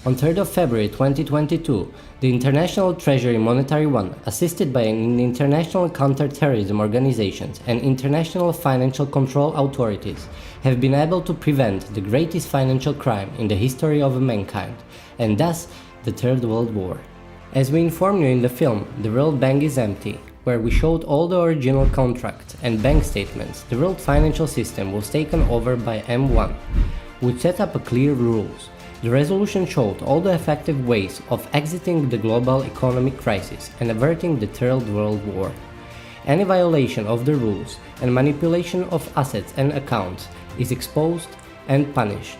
On 3rd of February 2022, the International Treasury Monetary One, assisted by international counter-terrorism organizations and international financial control authorities, have been able to prevent the greatest financial crime in the history of mankind, and thus the Third World War. As we informed you in the film The World Bank is Empty, where we showed all the original contracts and bank statements, the world financial system was taken over by M1, which set up clear rules. The resolution showed all the effective ways of exiting the global economic crisis and averting the Third World War. Any violation of the rules and manipulation of assets and accounts is exposed and punished.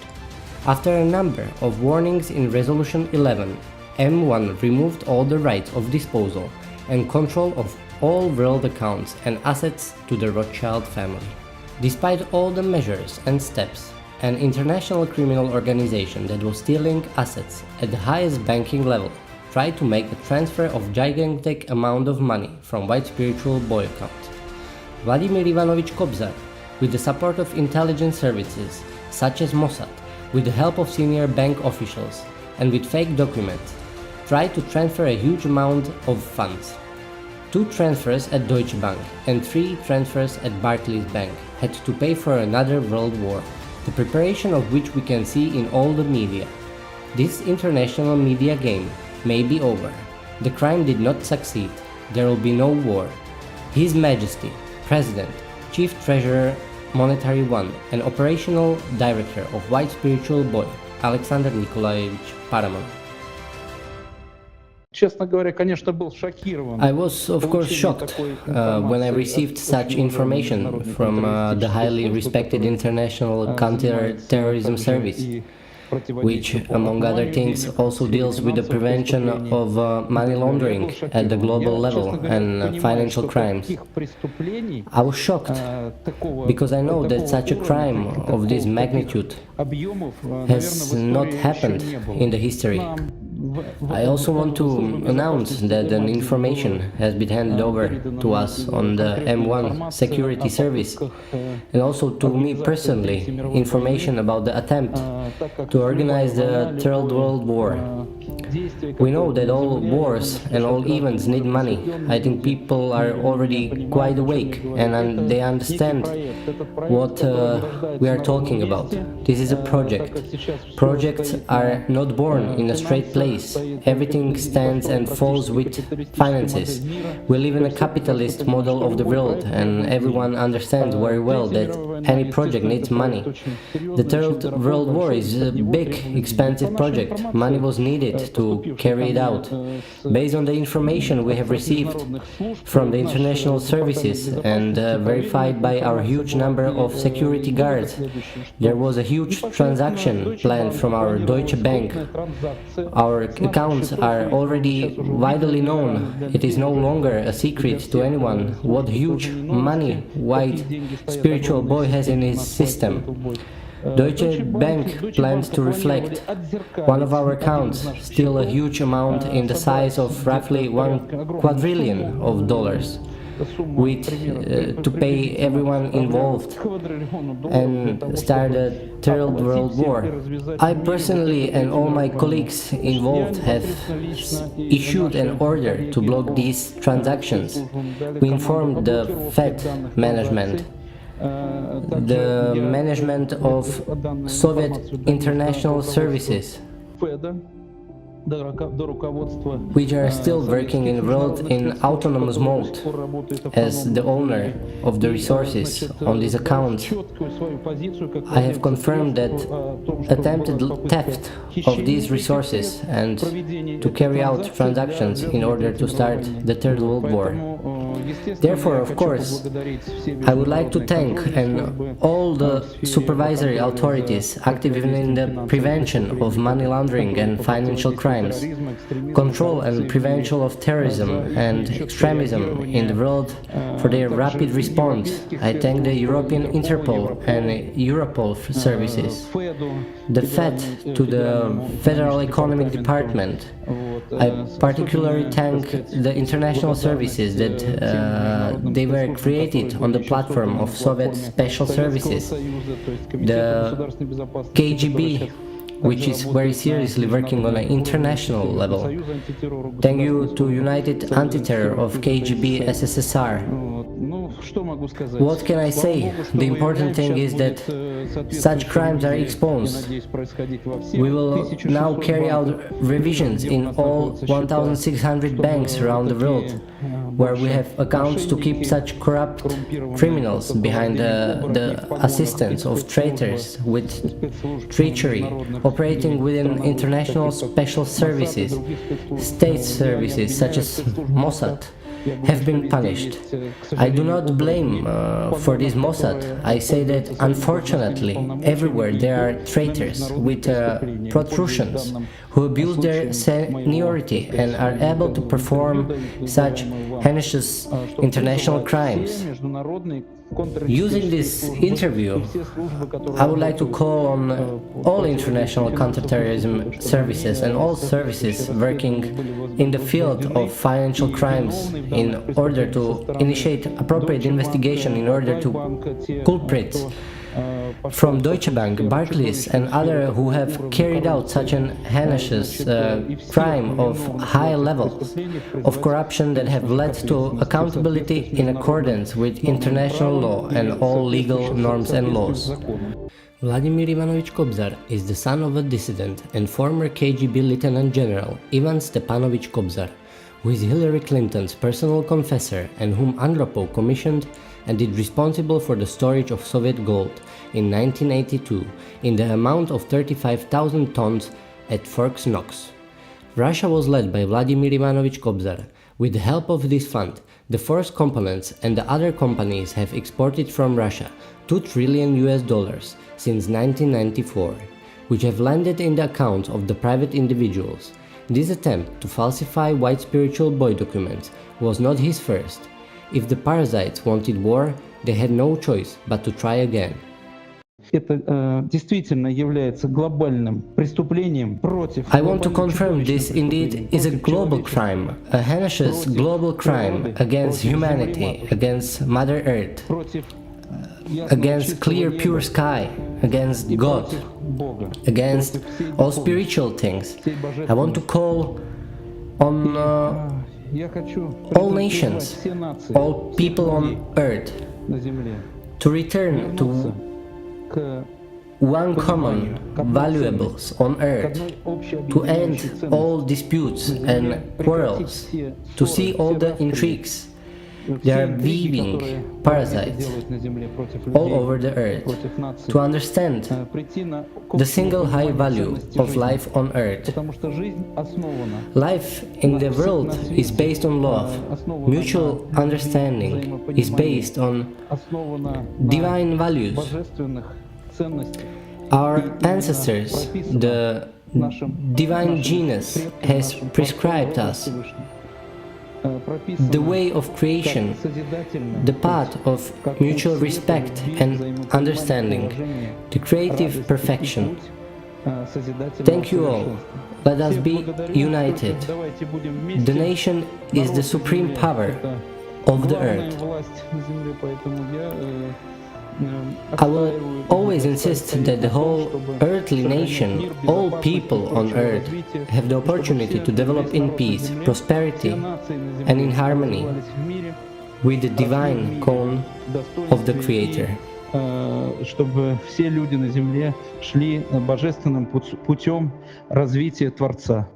After a number of warnings in Resolution 11, M1 removed all the rights of disposal and control of all world accounts and assets to the Rothschild family. Despite all the measures and steps, an international criminal organization that was stealing assets at the highest banking level tried to make a transfer of gigantic amount of money from white spiritual boy account. Vladimir Ivanovich Kobzar, with the support of intelligence services such as Mossad, with the help of senior bank officials and with fake documents, tried to transfer a huge amount of funds. 2 transfers at Deutsche Bank and 3 transfers at Barclays Bank had to pay for another world war, the preparation of which we can see in all the media. This international media game may be over. The crime did not succeed. There will be no war. His Majesty, President, Chief Treasurer, Monetary One, and Operational Director of White Spiritual Boy, Alexander Nikolaevich Paramanov. I was, of course, shocked when I received such information from the highly respected International Counter-Terrorism Service, which, among other things, also deals with the prevention of money laundering at the global level and financial crimes. I was shocked because I know that such a crime of this magnitude has not happened in the history. I also want to announce that an information has been handed over to us on the M1 security service, and also to me personally, information about the attempt to organize the Third World War. We know that all wars and all events need money. I think people are already quite awake and they understand what we are talking about. This is a project. Projects are not born in a straight place. Everything stands and falls with finances. We live in a capitalist model of the world, and everyone understands very well that any project needs money. The Third World War is a big, expensive project. Money was needed to carry it out. Based on the information we have received from the international services and verified by our huge number of security guards, there was a huge transaction planned from our Deutsche Bank. Our accounts are already widely known. It is no longer a secret to anyone what huge money White Spiritual Boy has in his system. Deutsche Bank plans to reflect one of our accounts, still a huge amount in the size of roughly $1 quadrillion, with to pay everyone involved and start a Third World War. I personally and all my colleagues involved have issued an order to block these transactions. We informed the Fed management, the management of Soviet international services, which are still working in the world in autonomous mode as the owner of the resources on this account. I have confirmed that attempted theft of these resources and to carry out transactions in order to start the Third World War. Therefore, of course, I would like to thank all the supervisory authorities active in the prevention of money laundering and financial crimes, control and prevention of terrorism and extremism in the world for their rapid response. I thank the European Interpol and Europol services, the Fed to the Federal Economic Department. I particularly thank the international services that they were created on the platform of Soviet Special Services, the KGB, which is very seriously working on an international level. Thank you to United Anti-Terror of KGB SSSR. What can I say? The important thing is that such crimes are exposed. We will now carry out revisions in all 1,600 banks around the world, where we have accounts to keep such corrupt criminals behind the assistance of traitors with treachery, operating within international special services, state services such as Mossad, have been punished. I do not blame for this Mossad. I say that unfortunately everywhere there are traitors with protrusions who abuse their seniority and are able to perform such heinous international crimes. Using this interview, I would like to call on all international counterterrorism services and all services working in the field of financial crimes in order to initiate appropriate investigation in order to culprits from Deutsche Bank, Barclays and others who have carried out such an heinous crime of high levels of corruption that have led to accountability in accordance with international law and all legal norms and laws. Vladimir Ivanovich Kobzar is the son of a dissident and former KGB Lieutenant General Ivan Stepanovich Kobzar, who is Hillary Clinton's personal confessor and whom Andropov commissioned and is responsible for the storage of Soviet gold in 1982 in the amount of 35,000 tons at Fort Knox. Russia was led by Vladimir Ivanovich Kobzar. With the help of this fund, the Force Components and the other companies have exported from Russia $2 trillion since 1994, which have landed in the accounts of the private individuals. This attempt to falsify white spiritual boy documents was not his first. If the parasites wanted war, they had no choice but to try again. I want to confirm this indeed is a global crime, a heinous global crime against humanity, against Mother Earth, against clear pure sky, against God, against all spiritual things. I want to call on all nations, all people on earth, to return to one common valuables on earth, to end all disputes and quarrels, to see all the intrigues. They are weaving parasites all over the earth, to understand the single high value of life on earth. Life in the world is based on love. Mutual understanding is based on divine values. Our ancestors, the divine genius, has prescribed us the way of creation, the path of mutual respect and understanding, the creative perfection. Thank you all. Let us be united. The nation is the supreme power of the earth. I will always insist that the whole earthly nation, all people on earth, have the opportunity to develop in peace, prosperity and in harmony with the divine cone of the Creator. Чтобы все люди на земле шли божественным путем развития Творца.